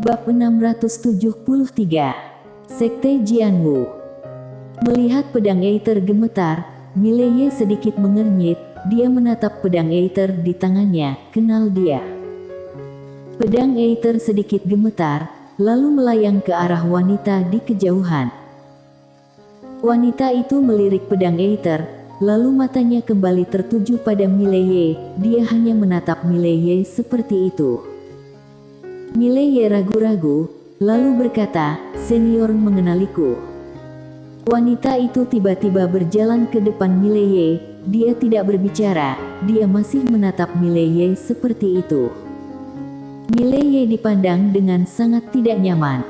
Bab 673. Sekte Jianwu. Melihat pedang Aether gemetar, Mileye sedikit mengernyit. Dia menatap pedang Aether di tangannya. Kenal dia. Pedang Aether sedikit gemetar, lalu melayang ke arah wanita di kejauhan. Wanita itu melirik pedang Aether, lalu matanya kembali tertuju pada Mileye. Dia hanya menatap Mileye seperti itu. Mileye ragu-ragu, lalu berkata, "Senior mengenaliku." Wanita itu tiba-tiba berjalan ke depan Mileye. Dia tidak berbicara, dia masih menatap Mileye seperti itu. Mileye dipandang dengan sangat tidak nyaman.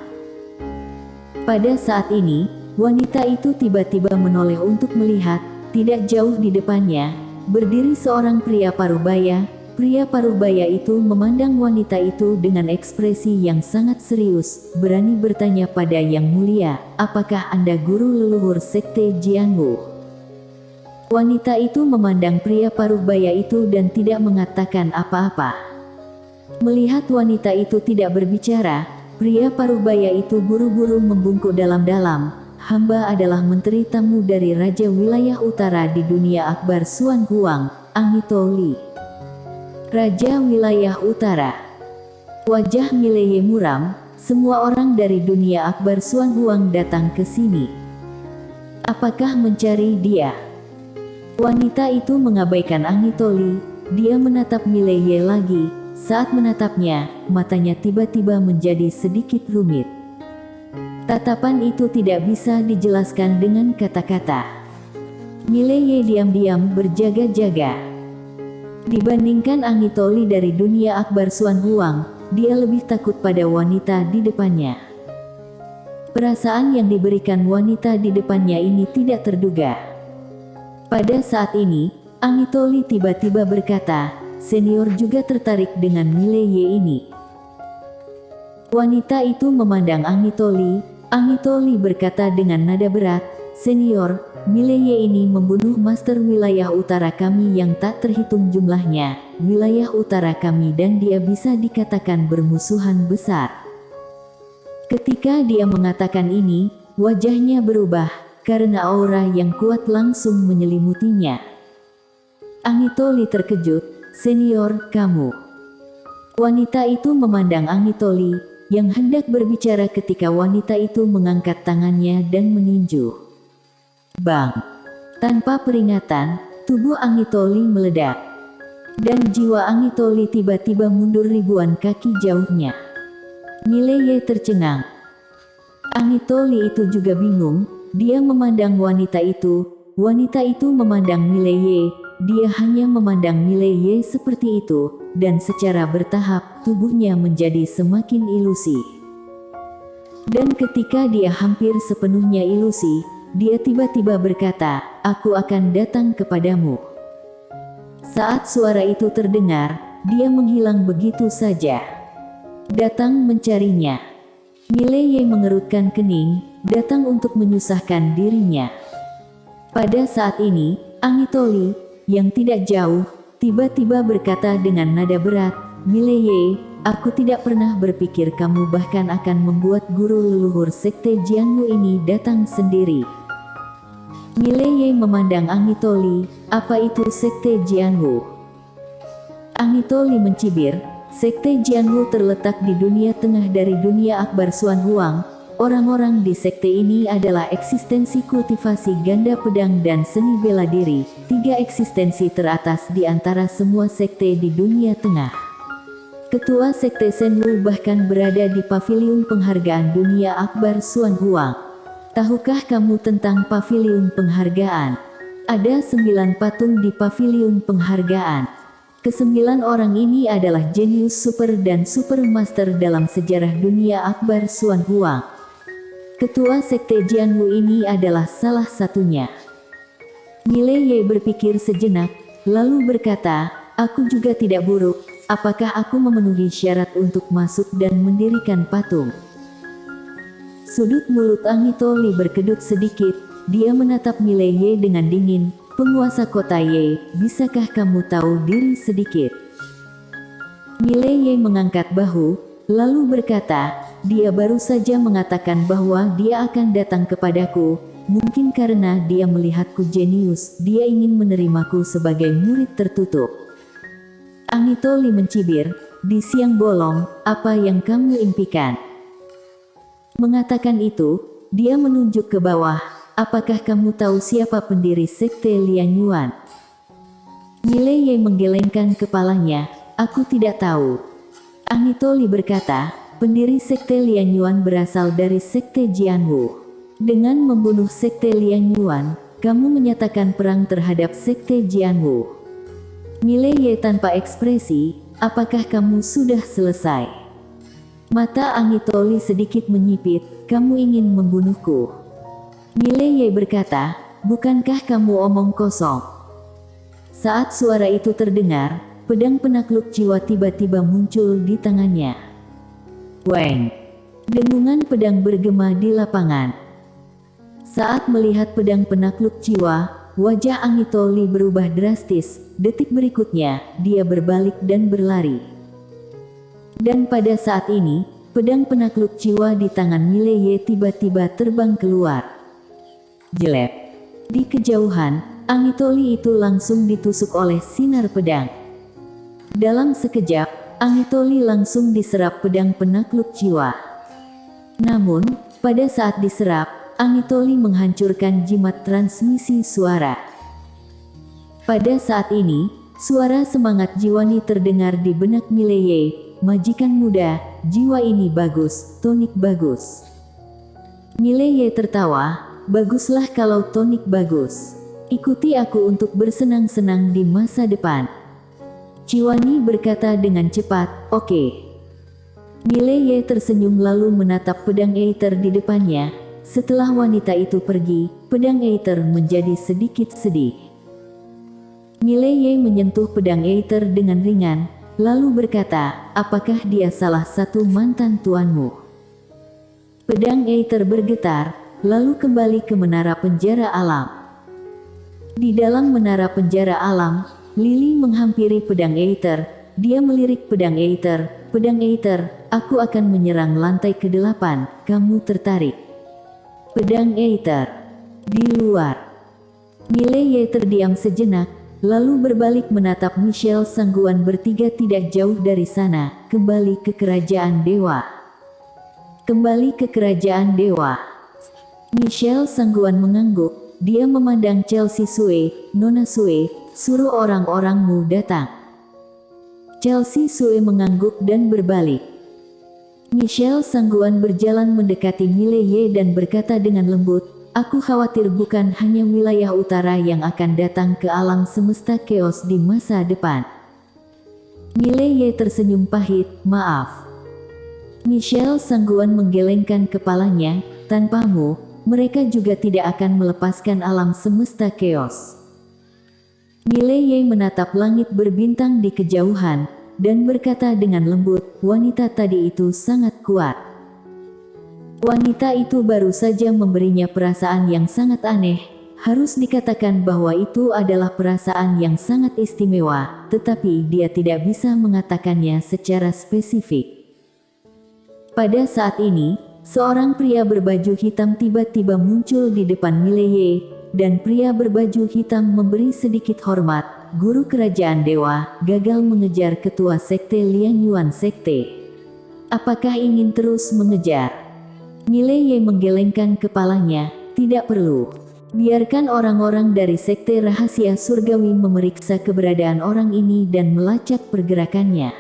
Pada saat ini, wanita itu tiba-tiba menoleh untuk melihat. Tidak jauh di depannya, berdiri seorang pria parubaya. Pria parubaya itu memandang wanita itu dengan ekspresi yang sangat serius, berani bertanya pada Yang Mulia, "Apakah Anda guru leluhur Sekte Jianwu?" Wanita itu memandang pria parubaya itu dan tidak mengatakan apa-apa. Melihat wanita itu tidak berbicara, pria parubaya itu buru-buru membungkuk dalam-dalam. "Hamba adalah menteri tamu dari Raja Wilayah Utara di dunia Akbar Suan Huang, Angito Li. Raja Wilayah Utara." Wajah Mileye muram. "Semua orang dari dunia Akbar Suan Huang datang ke sini. Apakah mencari dia?" Wanita itu mengabaikan Angito Li. Dia menatap Mileye lagi. Saat menatapnya, matanya tiba-tiba menjadi sedikit rumit. Tatapan itu tidak bisa dijelaskan dengan kata-kata. Mileye diam-diam berjaga-jaga. Dibandingkan Angito Li dari dunia Akbar Suan Huang, dia lebih takut pada wanita di depannya. Perasaan yang diberikan wanita di depannya ini tidak terduga. Pada saat ini, Angito Li tiba-tiba berkata, "Senior juga tertarik dengan Mileye ini." Wanita itu memandang Angito Li. Angito Li berkata dengan nada berat, "Senior, Mileye ini membunuh Master Wilayah Utara kami yang tak terhitung jumlahnya, wilayah utara kami, dan dia bisa dikatakan bermusuhan besar." Ketika dia mengatakan ini, wajahnya berubah, karena aura yang kuat langsung menyelimutinya. Angito Li terkejut. "Senior, kamu..." Wanita itu memandang Angito Li, yang hendak berbicara ketika wanita itu mengangkat tangannya dan meninju. Bang! Tanpa peringatan, tubuh Angito Li meledak. Dan jiwa Angito Li tiba-tiba mundur ribuan kaki jauhnya. Mileye tercengang. Angito Li itu juga bingung. Dia memandang wanita itu. Wanita itu memandang Mileye. Dia hanya memandang Mileye seperti itu. Dan secara bertahap, tubuhnya menjadi semakin ilusi. Dan ketika dia hampir sepenuhnya ilusi, dia tiba-tiba berkata, "Aku akan datang kepadamu." Saat suara itu terdengar, dia menghilang begitu saja. Datang mencarinya. Mileye mengerutkan kening, datang untuk menyusahkan dirinya. Pada saat ini, Angito Li, yang tidak jauh, tiba-tiba berkata dengan nada berat, "Mileye, aku tidak pernah berpikir kamu bahkan akan membuat guru leluhur Sekte Jianwu ini datang sendiri." Mileye memandang Angito Li. "Apa itu Sekte Jianwu?" Angito Li mencibir. "Sekte Jianwu terletak di dunia tengah dari dunia Akbar Suan Huang. Orang-orang di sekte ini adalah eksistensi kultivasi ganda pedang dan seni bela diri, 3 eksistensi teratas di antara semua sekte di dunia tengah. Ketua Sekte Senwu bahkan berada di paviliun penghargaan dunia Akbar Suan Huang. Tahukah kamu tentang paviliun penghargaan? Ada 9 patung di paviliun penghargaan. Ke-9 orang ini adalah jenius super dan super master dalam sejarah dunia Akbar Suan Huang. Ketua Sekte Jianwu ini adalah salah satunya." Mileye berpikir sejenak, lalu berkata, "Aku juga tidak buruk. Apakah aku memenuhi syarat untuk masuk dan mendirikan patung?" Sudut mulut Angito Li berkedut sedikit. Dia menatap Mileye dengan dingin. "Penguasa kota Ye, bisakah kamu tahu diri sedikit?" Mileye mengangkat bahu. lalu berkata, dia baru saja mengatakan bahwa dia akan datang kepadaku. Mungkin karena dia melihatku jenius, dia ingin menerimaku sebagai murid tertutup. Anitoli mencibir, di siang bolong, apa yang kamu impikan? Mengatakan itu, dia menunjuk ke bawah, apakah kamu tahu siapa pendiri sekte Lian Yuan? Mileye menggelengkan kepalanya, aku tidak tahu. Anitoli berkata, pendiri sekte Lian Yuan berasal dari sekte Jianwu. Dengan membunuh sekte Lian Yuan, kamu menyatakan perang terhadap sekte Jianwu. Mileye tanpa ekspresi, apakah kamu sudah selesai? Mata Anitoli sedikit menyipit, kamu ingin membunuhku. Mileye berkata, bukankah kamu omong kosong? Saat suara itu terdengar, pedang penakluk jiwa tiba-tiba muncul di tangannya. Weng! Dengungan pedang bergema di lapangan. Saat melihat pedang penakluk jiwa, wajah Anitoli berubah drastis. Detik berikutnya, dia berbalik dan berlari. Dan pada saat ini, pedang penakluk jiwa di tangan Mileye tiba-tiba terbang keluar. Jelek. Di kejauhan, Anitoli itu langsung ditusuk oleh sinar pedang. Dalam sekejap, Anitoli langsung diserap pedang penakluk jiwa. Namun, pada saat diserap, Anitoli menghancurkan jimat transmisi suara. Pada saat ini, suara semangat jiwani terdengar di benak Mileye, majikan muda, jiwa ini bagus, tonik bagus. Mileye tertawa, baguslah kalau tonik bagus. Ikuti aku untuk bersenang-senang di masa depan. Jiwani berkata dengan cepat, oke. Mileye tersenyum lalu menatap pedang Aether di depannya. Setelah wanita itu pergi, pedang Aether menjadi sedikit sedih. Mileye menyentuh pedang Aether dengan ringan, lalu berkata, apakah dia salah satu mantan tuanmu? Pedang Aether bergetar, lalu kembali ke menara penjara alam. Di dalam menara penjara alam, Lily menghampiri pedang Aether. Dia melirik pedang Aether, aku akan menyerang lantai ke-8, kamu tertarik? Pedang Aether. Di luar. Mileye terdiam sejenak, lalu berbalik menatap Michelle Sangguan bertiga tidak jauh dari sana, kembali ke kerajaan dewa. Kembali ke kerajaan dewa. Michelle Sangguan mengangguk, dia memandang Chelsea Sue, Nona Sue, suruh orang-orangmu datang. Chelsea Sue mengangguk dan berbalik. Michelle Sangguan berjalan mendekati Mileye dan berkata dengan lembut, aku khawatir bukan hanya wilayah utara yang akan datang ke alam semesta chaos di masa depan. Mileye tersenyum pahit, maaf. Michelle Sangguan menggelengkan kepalanya, tanpamu, mereka juga tidak akan melepaskan alam semesta chaos. Mileye menatap langit berbintang di kejauhan, dan berkata dengan lembut, wanita tadi itu sangat kuat. Wanita itu baru saja memberinya perasaan yang sangat aneh, harus dikatakan bahwa itu adalah perasaan yang sangat istimewa, tetapi dia tidak bisa mengatakannya secara spesifik. Pada saat ini, seorang pria berbaju hitam tiba-tiba muncul di depan Mileye, dan pria berbaju hitam memberi sedikit hormat. Guru kerajaan dewa, gagal mengejar ketua sekte Lian Yuan sekte. Apakah ingin terus mengejar? Mileye menggelengkan kepalanya, tidak perlu. Biarkan orang-orang dari sekte rahasia surgawi memeriksa keberadaan orang ini dan melacak pergerakannya.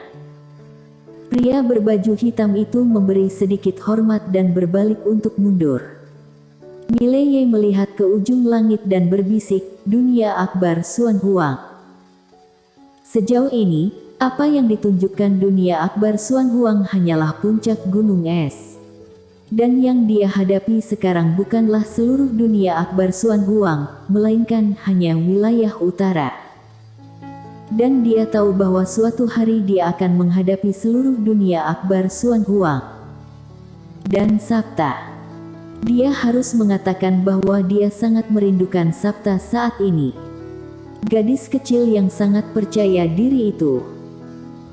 Pria berbaju hitam itu memberi sedikit hormat dan berbalik untuk mundur. Mileye melihat ke ujung langit dan berbisik, dunia akbar Xuan Huang. Sejauh ini, apa yang ditunjukkan dunia akbar Xuan Huang hanyalah puncak gunung es. Dan yang dia hadapi sekarang bukanlah seluruh dunia akbar Xuan Huang, melainkan hanya wilayah utara. Dan dia tahu bahwa suatu hari dia akan menghadapi seluruh dunia akbar Xuan Huang. Dan Sabta. Dia harus mengatakan bahwa dia sangat merindukan Sabta saat ini. Gadis kecil yang sangat percaya diri itu.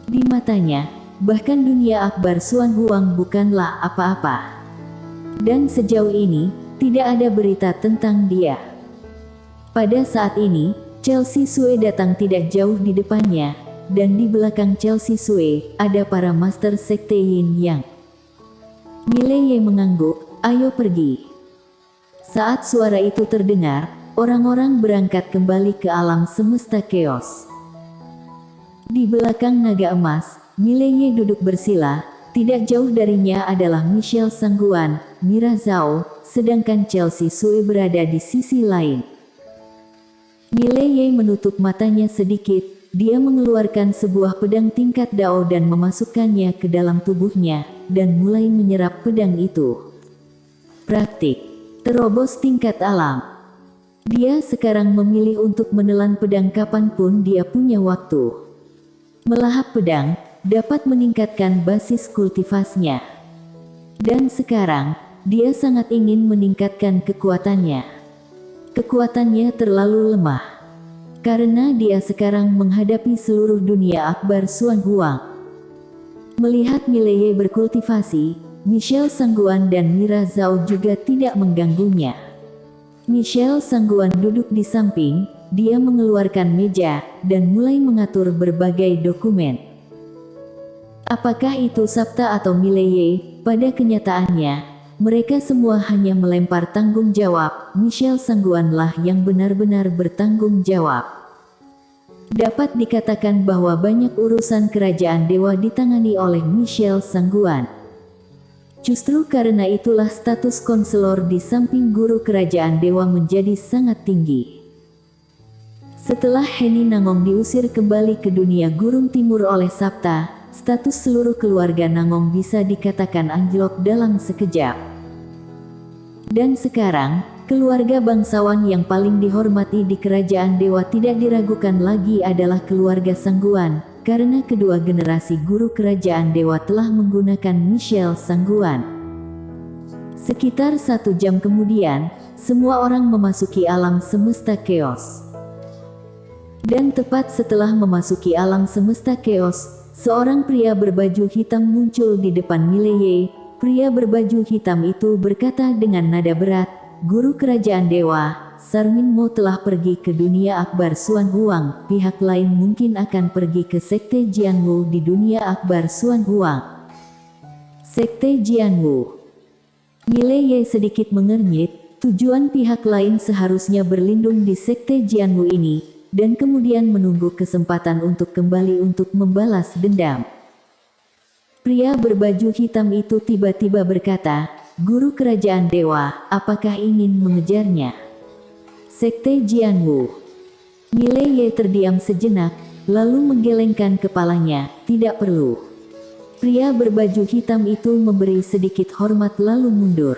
Di matanya, bahkan dunia akbar Xuan Huang bukanlah apa-apa. Dan sejauh ini, tidak ada berita tentang dia. Pada saat ini, Chelsea Sue datang tidak jauh di depannya, dan di belakang Chelsea Sue, ada para master sekte Yin Yang. Mileye mengangguk, ayo pergi. Saat suara itu terdengar, orang-orang berangkat kembali ke alam semesta chaos. Di belakang naga emas, Mileye duduk bersila, tidak jauh darinya adalah Michelle Sangguan, Mira Zhao, sedangkan Chelsea Sue berada di sisi lain. Mileye menutup matanya sedikit, dia mengeluarkan sebuah pedang tingkat Dao dan memasukkannya ke dalam tubuhnya, dan mulai menyerap pedang itu. Praktik, terobos tingkat alam. Dia sekarang memilih untuk menelan pedang kapanpun dia punya waktu. Melahap pedang dapat meningkatkan basis kultivasinya. Dan sekarang, dia sangat ingin meningkatkan kekuatannya. Kekuatannya terlalu lemah. Karena dia sekarang menghadapi seluruh dunia akbar Xuan Huang. Melihat Mileye berkultivasi, Michelle Sangguan dan Mira Zhao juga tidak mengganggunya. Michelle Sangguan duduk di samping, dia mengeluarkan meja, dan mulai mengatur berbagai dokumen. Apakah itu Sabta atau Mileye? Pada kenyataannya, mereka semua hanya melempar tanggung jawab. Michelle Sangguanlah yang benar-benar bertanggung jawab. Dapat dikatakan bahwa banyak urusan kerajaan dewa ditangani oleh Michelle Sangguan. Justru karena itulah status konselor di samping guru kerajaan dewa menjadi sangat tinggi. Setelah Henny Nangong diusir kembali ke dunia gurun timur oleh Sabta, status seluruh keluarga Nangong bisa dikatakan anjlok dalam sekejap. Dan sekarang, keluarga bangsawan yang paling dihormati di kerajaan dewa tidak diragukan lagi adalah keluarga Sangguan, karena kedua generasi guru kerajaan dewa telah menggunakan Michelle Sangguan. Sekitar 1 jam kemudian, semua orang memasuki alam semesta chaos. Dan tepat setelah memasuki alam semesta chaos, seorang pria berbaju hitam muncul di depan Mileye. Pria berbaju hitam itu berkata dengan nada berat, "Guru kerajaan dewa, Sarmin Mo telah pergi ke dunia akbar Xuan Huang. Pihak lain mungkin akan pergi ke sekte Jianwu di dunia akbar Xuan Huang." Sekte Jianwu. Mileye sedikit mengernyit, tujuan pihak lain seharusnya berlindung di sekte Jianwu ini, dan kemudian menunggu kesempatan untuk kembali untuk membalas dendam. Pria berbaju hitam itu tiba-tiba berkata, "Guru kerajaan dewa, apakah ingin mengejarnya?" Sekte Jianwu. Mileye terdiam sejenak, lalu menggelengkan kepalanya, "Tidak perlu." Pria berbaju hitam itu memberi sedikit hormat lalu mundur.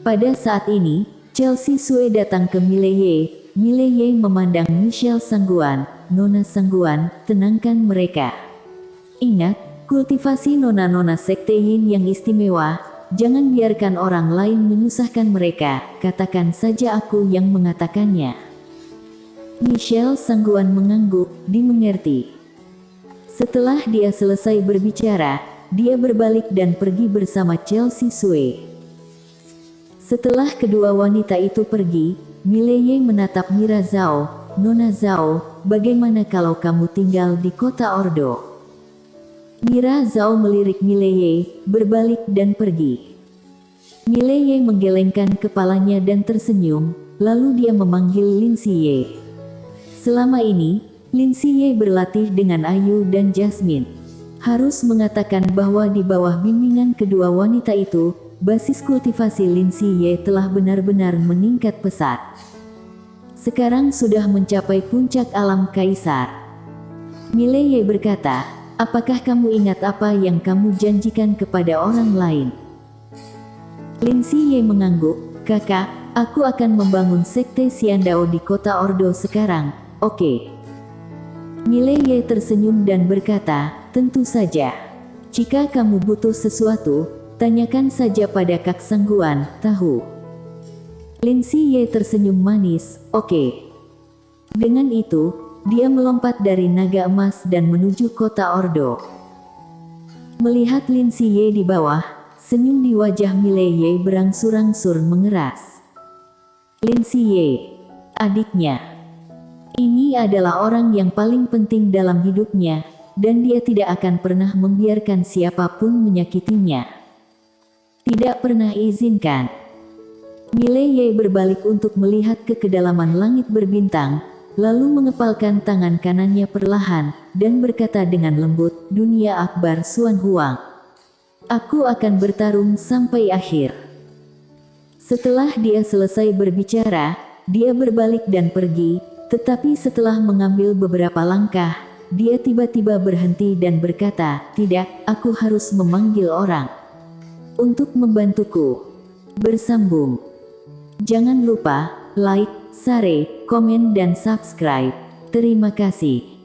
Pada saat ini, Chelsea Sue datang ke Mileye. Mileye memandang Michelle Sangguan, "Nona Sangguan, tenangkan mereka. Ingat, kultivasi nona-nona sekte Yin yang istimewa, jangan biarkan orang lain menyusahkan mereka, katakan saja aku yang mengatakannya." Michelle Sangguan mengangguk, dimengerti. Setelah dia selesai berbicara, dia berbalik dan pergi bersama Chelsea Sue. Setelah kedua wanita itu pergi, Mileye menatap Mira Zhao, "Nona Zhao, bagaimana kalau kamu tinggal di kota Ordo?" Mira Zhao melirik Mileye, berbalik dan pergi. Mileye menggelengkan kepalanya dan tersenyum, lalu dia memanggil Lin Xiye. Selama ini, Lin Xiye berlatih dengan Ayu dan Jasmine. Harus mengatakan bahwa di bawah bimbingan kedua wanita itu, basis kultivasi Lin Xiye telah benar-benar meningkat pesat. Sekarang sudah mencapai puncak alam kaisar. Mileye berkata, "Apakah kamu ingat apa yang kamu janjikan kepada orang lain?" Lin Xiye mengangguk, "Kakak, aku akan membangun sekte Xiandao di kota Ordo sekarang, oke?" Mileye tersenyum dan berkata, "Tentu saja. Jika kamu butuh sesuatu, tanyakan saja pada Kak Sangguan, tahu?" Lin Xiye tersenyum manis, "Oke." Dengan itu, dia melompat dari naga emas dan menuju kota Ordo. Melihat Lin Siye di bawah, senyum di wajah Mileye berangsur-angsur mengeras. Lin Siye, adiknya. Ini adalah orang yang paling penting dalam hidupnya, dan dia tidak akan pernah membiarkan siapapun menyakitinya. Tidak pernah izinkan. Mileye berbalik untuk melihat ke kedalaman langit berbintang, lalu mengepalkan tangan kanannya perlahan, dan berkata dengan lembut, "Dunia Akbar Xuan Huang. Aku akan bertarung sampai akhir." Setelah dia selesai berbicara, dia berbalik dan pergi, tetapi setelah mengambil beberapa langkah, dia tiba-tiba berhenti dan berkata, "Tidak, aku harus memanggil orang untuk membantuku." Bersambung. Jangan lupa like, share, komen dan subscribe. Terima kasih.